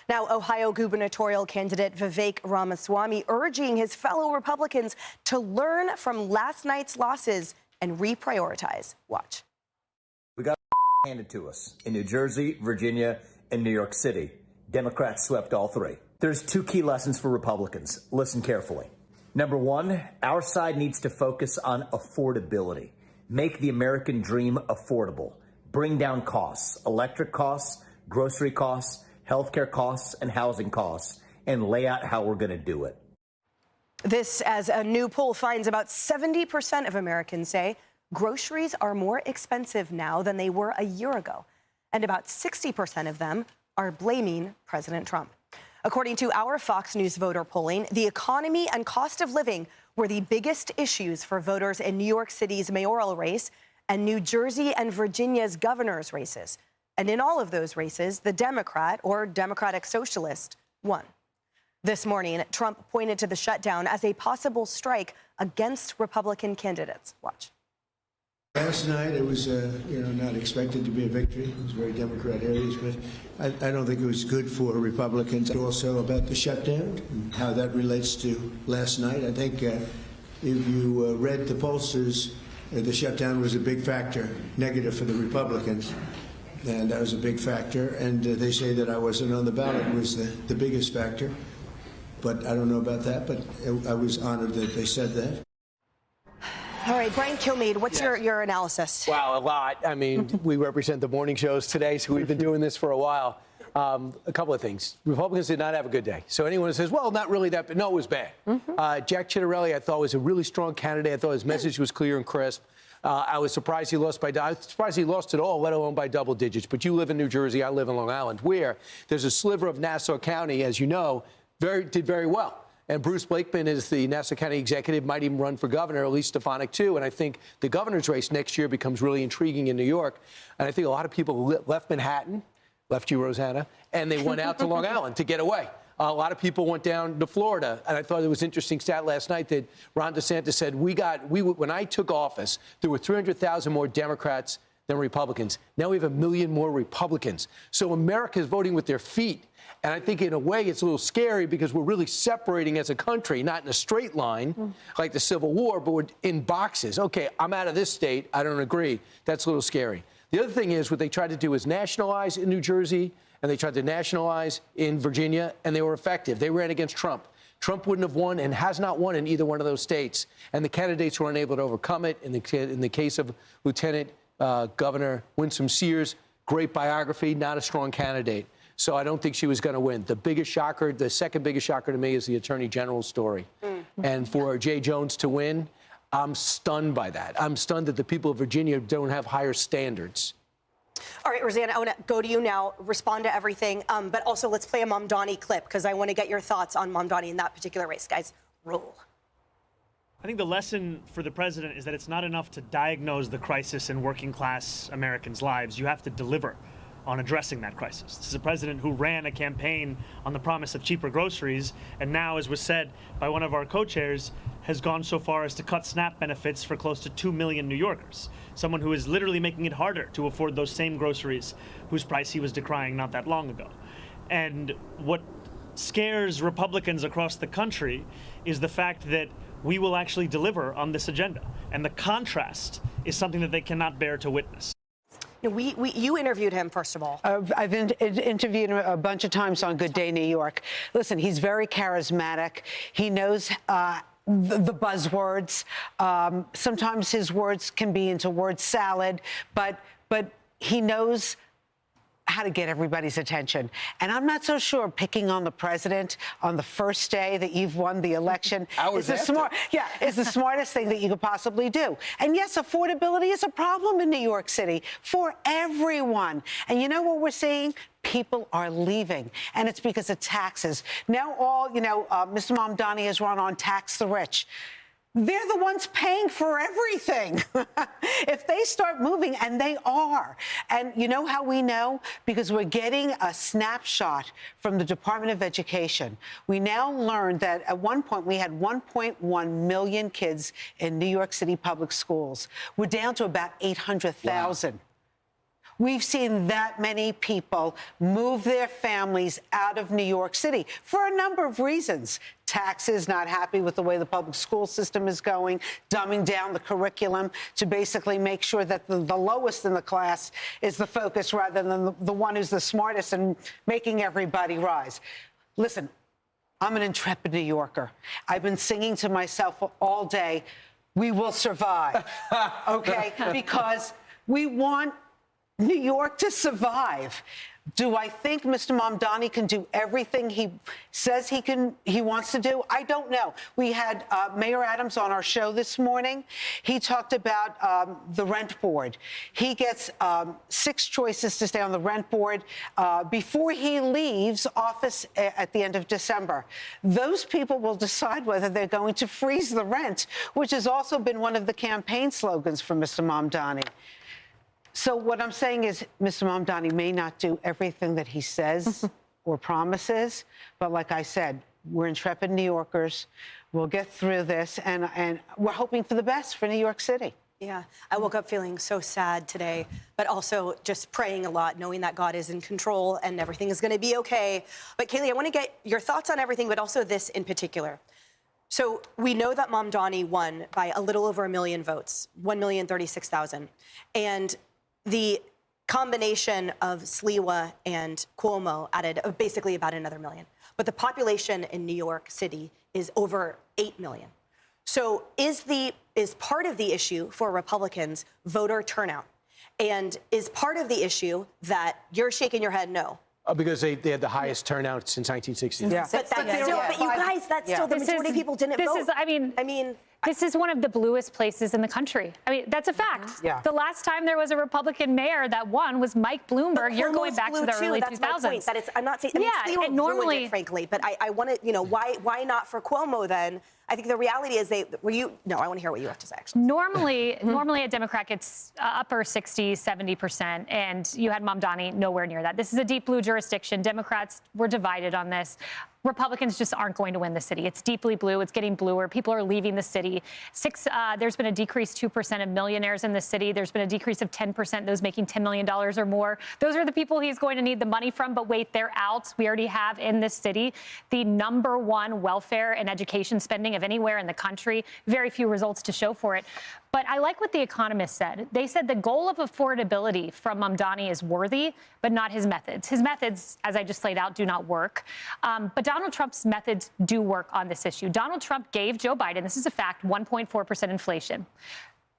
Now, Ohio gubernatorial candidate Vivek Ramaswamy urging his fellow Republicans to learn from last night's losses and reprioritize. Watch. We got handed to us in New Jersey, Virginia, and New York City. Democrats swept all three. There's two key lessons for Republicans. Listen carefully. Number one, our side needs to focus on affordability. Make the American dream affordable. Bring down costs, electric costs, grocery costs, healthcare costs, and housing costs, and lay out how we're going to do it. This as a new poll finds about 70% of Americans say groceries are more expensive now than they were a year ago. And about 60% of them are blaming President Trump. According to our Fox News voter polling, the economy and cost of living were the biggest issues for voters in New York City's mayoral race and New Jersey and Virginia's governor's races. And in all of those races, the Democrat or Democratic Socialist won. This morning, Trump pointed to the shutdown as a possible strike against Republican candidates. Watch. Last night, it was, not expected to be a victory. It was very Democrat areas, but I don't think it was good for Republicans. Also about the shutdown and how that relates to last night. I think if you read the pollsters, the shutdown was a big factor, negative for the Republicans. And that was a big factor. And they say that I wasn't on the ballot was the biggest factor. But I don't know about that, but I was honored that they said that. All right, Brian Kilmeade, what's your analysis? Wow, a lot. I mean, we represent the morning shows today, so we've been doing this for a while. A couple of things. Republicans did not have a good day. So anyone who says, well, not really that bad. No, it was bad. Jack Ciattarelli, I thought, was a really strong candidate. I thought his message was clear and crisp. I was surprised he lost I was surprised he lost at all, let alone by double digits. But you live in New Jersey, I live in Long Island, where there's a sliver of Nassau County, as you know, did very well. And Bruce Blakeman is the Nassau County executive, might even run for governor, at least Stefanik too. And I think the governor's race next year becomes really intriguing in New York. And I think a lot of people left Manhattan, left you, Rosanna, and they went out to Long Island to get away. A lot of people went down to Florida, and I thought it was an interesting stat last night that Ron DeSantis said, when I took office, there were 300,000 more Democrats than Republicans. Now we have 1 million more Republicans. So America is voting with their feet. And I think in a way it's a little scary because we're really separating as a country, not in a straight line like the Civil War, but we're in boxes. Okay, I'm out of this state. I don't agree. That's a little scary. The other thing is what they tried to do is nationalize in New Jersey, and they tried to nationalize in Virginia, and they were effective. They ran against Trump. Trump wouldn't have won and has not won in either one of those states. And the candidates were unable to overcome it. In the case of Lieutenant Governor Winsome Sears, great biography, not a strong candidate. So I don't think she was going to win. The biggest shocker, the second biggest shocker to me is the Attorney General's story. And for Jay Jones to win, I'm stunned by that. I'm stunned that the people of Virginia don't have higher standards. All right, Rosanna, I want to go to you now, respond to everything, but also let's play a Mamdani clip because I want to get your thoughts on Mamdani in that particular race. Guys, roll. I think the lesson for the president is that it's not enough to diagnose the crisis in working class Americans' lives. You have to deliver on addressing that crisis. This is a president who ran a campaign on the promise of cheaper groceries, and now, as was said by one of our co-chairs, has gone so far as to cut SNAP benefits for close to 2 million New Yorkers. Someone who is literally making it harder to afford those same groceries whose price he was decrying not that long ago. And what scares Republicans across the country is the fact that we will actually deliver on this agenda. And the contrast is something that they cannot bear to witness. You interviewed him, first of all. I've interviewed him a bunch of times on Good Day New York. Listen, he's very charismatic. He knows the buzzwords. Sometimes his words can be into word salad, but he knows how to get everybody's attention. And I'm not so sure picking on the president on the first day that you've won the election is the smartest thing that you could possibly do. And yes, affordability is a problem in New York City for everyone. And you know what we're seeing? People are leaving, and it's because of taxes. Now Mr. Mamdani has run on tax the rich. They're the ones paying for everything. If they start moving, and they are. And you know how we know? Because we're getting a snapshot from the Department of Education. We now learned that at one point we had 1.1 million kids in New York City public schools. We're down to about 800,000. Wow. We've seen that many people move their families out of New York City for a number of reasons. Taxes, not happy with the way the public school system is going, dumbing down the curriculum to basically make sure that the lowest in the class is the focus rather than the one who's the smartest and making everybody rise. Listen, I'm an intrepid New Yorker. I've been singing to myself all day, we will survive, okay? Because we want New York to survive. Do I think Mr. Mamdani can do everything he says he wants to do? I don't know. We had Mayor Adams on our show this morning. He talked about the rent board. He gets 6 choices to stay on the rent board before he leaves office at the end of December. Those people will decide whether they're going to freeze the rent, which has also been one of the campaign slogans for Mr. Mamdani. So what I'm saying is Mr. Mamdani may not do everything that he says or promises, but like I said, we're intrepid New Yorkers. We'll get through this, and we're hoping for the best for New York City. Yeah, I woke up feeling so sad today, but also just praying a lot, knowing that God is in control and everything is going to be okay. But Kaylee, I want to get your thoughts on everything, but also this in particular. So we know that Mamdani won by a little over 1 million votes, 1,036,000. And the combination of Sliwa and Cuomo added basically about another million. But the population in New York City is over 8 million. So is part of the issue for Republicans voter turnout? And is part of the issue that you're shaking your head no? Because they had the highest turnout since 1960. Yeah. But you guys, that's still the majority of people didn't vote. I mean, this is one of the bluest places in the country. I mean, that's a fact. Yeah. The last time there was a Republican mayor that won was Mike Bloomberg. You're going back to the early 2000s. That's my point. That it's, I'm not saying. I mean, Yeah, Sliwa and normally, ruined it, frankly, but I want to, why not for Cuomo then? I think the reality is I want to hear what you have to say, actually. normally a Democrat gets upper 60, 70%, and you had Mamdani nowhere near that. This is a deep blue jurisdiction. Democrats were divided on this. Republicans just aren't going to win the city. It's deeply blue. It's getting bluer. People are leaving the city. There's been a decrease 2% of millionaires in the city. There's been a decrease of 10%, those making $10 million or more. Those are the people he's going to need the money from. But wait, they're out. We already have in this city the #1 welfare and education spending of anywhere in the country. Very few results to show for it. But I like what The Economist said. They said the goal of affordability from Mamdani is worthy, but not his methods. His methods, as I just laid out, do not work. But Donald Trump's methods do work on this issue. Donald Trump gave Joe Biden, this is a fact, 1.4% inflation.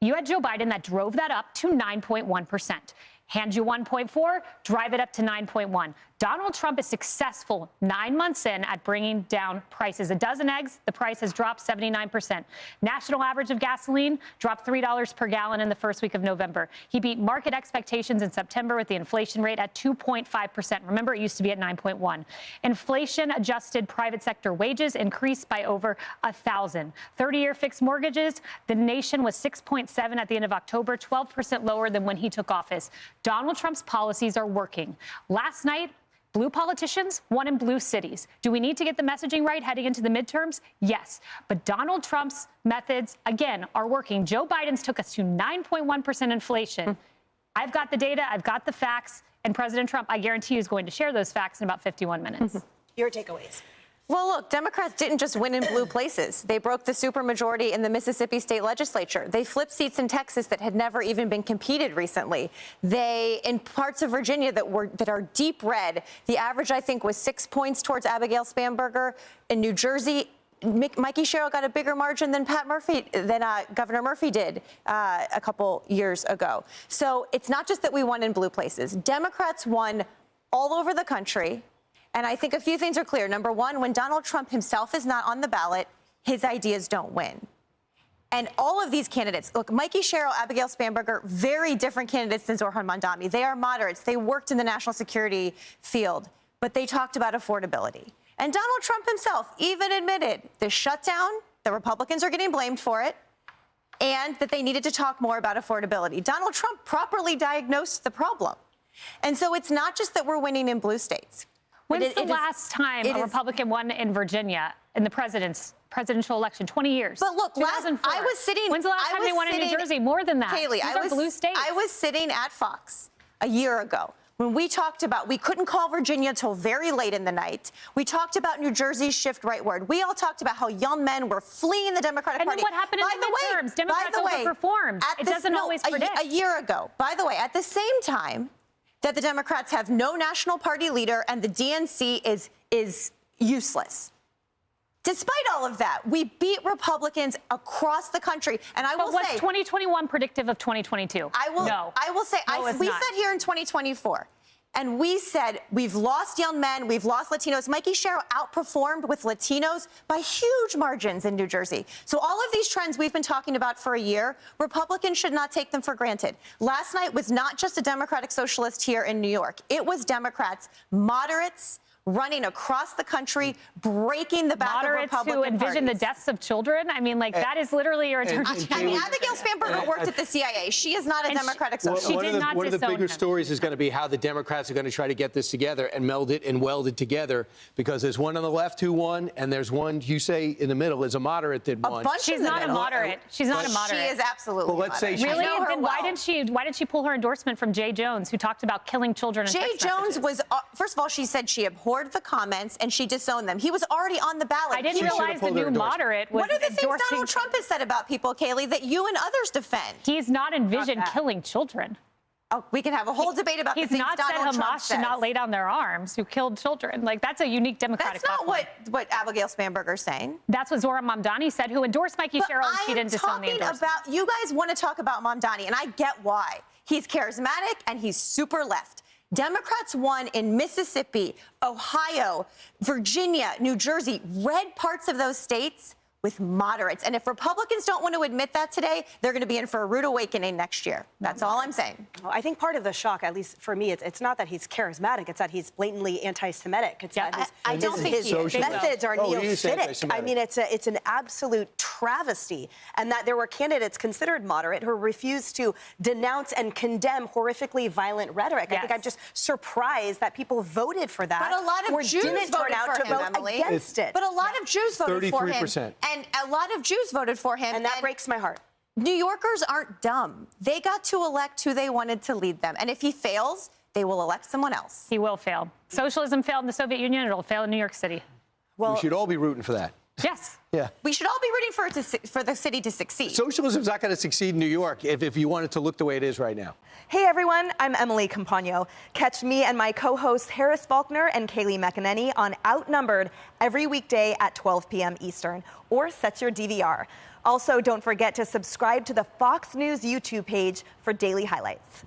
You had Joe Biden that drove that up to 9.1%. Hand you 1.4, drive it up to 9.1. Donald Trump is successful 9 months in at bringing down prices. A dozen eggs, the price has dropped 79%. National average of gasoline dropped $3 per gallon in the first week of November. He beat market expectations in September with the inflation rate at 2.5%. Remember, it used to be at 9.1. Inflation-adjusted private sector wages increased by over 1,000. 30-year fixed mortgages, the nation was 6.7 at the end of October, 12% lower than when he took office. Donald Trump's policies are working. Last night, blue politicians won in blue cities. Do we need to get the messaging right heading into the midterms? Yes. But Donald Trump's methods, again, are working. Joe Biden's took us to 9.1% inflation. I've got the data, I've got the facts, and President Trump, I guarantee you, is going to share those facts in about 51 minutes. Your takeaways. Well, look, Democrats didn't just win in blue places. They broke the supermajority in the Mississippi state legislature. They flipped seats in Texas that had never even been competed recently. They, in parts of Virginia that are deep red, the average, I think, was 6 points towards Abigail Spanberger. In New Jersey, Mikey Sherrill got a bigger margin than Governor Murphy did a couple years ago. So it's not just that we won in blue places. Democrats won all over the country. And I think a few things are clear. Number one, when Donald Trump himself is not on the ballot, his ideas don't win. And all of these candidates, look, Mikey Sherrill, Abigail Spanberger, very different candidates than Zohran Mamdani. They are moderates. They worked in the national security field, but they talked about affordability. And Donald Trump himself even admitted the shutdown, the Republicans are getting blamed for it, and that they needed to talk more about affordability. Donald Trump properly diagnosed the problem. And so it's not just that we're winning in blue states. When's the last time a Republican won in Virginia in the presidential election? 20 years. But look, I was sitting. When's the last time they won in New Jersey? More than that. Kaylee, These are blue states. I was sitting at Fox a year ago, when we talked about we couldn't call Virginia till very late in the night. We talked about New Jersey's shift rightward. We all talked about how young men were fleeing the Democratic Party. And then what happened in the midterms? Democrats overperformed. It doesn't always predict. A year ago, by the way, at the same time that the Democrats have no national party leader and the DNC is useless. Despite all of that, we beat Republicans across the country. And I will say, was 2021 predictive of 2022? No. I will say, we sat here in 2024, and we said we've lost young men, we've lost Latinos. Mikey Sherrill outperformed with Latinos by huge margins in New Jersey. So all of these trends we've been talking about for a year, Republicans should not take them for granted. Last night was not just a Democratic Socialist here in New York. It was Democrats, moderates, running across the country, breaking the back of Republican who envision parties. the deaths of children. I mean, like, that is literally your attorney. I mean, Abigail Spanberger worked at the CIA. She is not a Democratic Socialist. She did not one of the disown bigger him. stories is going to be how the Democrats are going to try to get this together and meld it and weld it together, because there's one on the left who won, and there's one, you say, in the middle is a moderate that won. She's not a moderate. She's not a moderate. She is absolutely. Well, let's say she's Really? I know her Then why did she pull her endorsement from Jay Jones, who talked about killing children? And Jay Jones was, first of all, she said she abhorred the comments and she disowned them. He was already on the ballot. I didn't realize the new moderate was What are the things endorsing. Donald Trump has said about people, Kaylee, that you and others defend? He's not envisioned killing children. Oh, we can have a whole debate about the He's things not said Donald Trump Hamas should not says. lay down their arms who killed children. Like, that's a unique Democratic That's not platform. what Abigail Spanberger's saying. That's what Zora Mamdani said, who endorsed Mikey Sherrill, and she didn't disown the endorsement. You guys want to talk about Mamdani, and I get why. He's charismatic and he's super left. Democrats won in Mississippi, Ohio, Virginia, New Jersey, red parts of those states with moderates. And if Republicans don't want to admit that today, they're going to be in for a rude awakening next year. That's all I'm saying. Well, I think part of the shock, at least for me, it's not that he's charismatic, it's that he's blatantly anti-Semitic. It's that I don't think his he is. methods are he is neo-Semitic. anti-Semitic. I mean, it's an absolute travesty. And that there were candidates considered moderate who refused to denounce and condemn horrifically violent rhetoric. I think I'm just surprised that people voted for that. But a lot of or Jews didn't voted turn out for to him, vote Emily. against it. But a lot of Jews voted for him. 33%. And a lot of Jews voted for him. And that breaks my heart. New Yorkers aren't dumb. They got to elect who they wanted to lead them. And if he fails, they will elect someone else. He will fail. Socialism failed in the Soviet Union. It'll fail in New York City. Well, we should all be rooting for that. Yes. Yeah. We should all be rooting for the city to succeed. Socialism's not going to succeed in New York if you want it to look the way it is right now. Hey everyone, I'm Emily Campagno. Catch me and my co-hosts Harris Faulkner and Kaylee McEnany on Outnumbered every weekday at 12 p.m. Eastern, or set your DVR. Also, don't forget to subscribe to the Fox News YouTube page for daily highlights.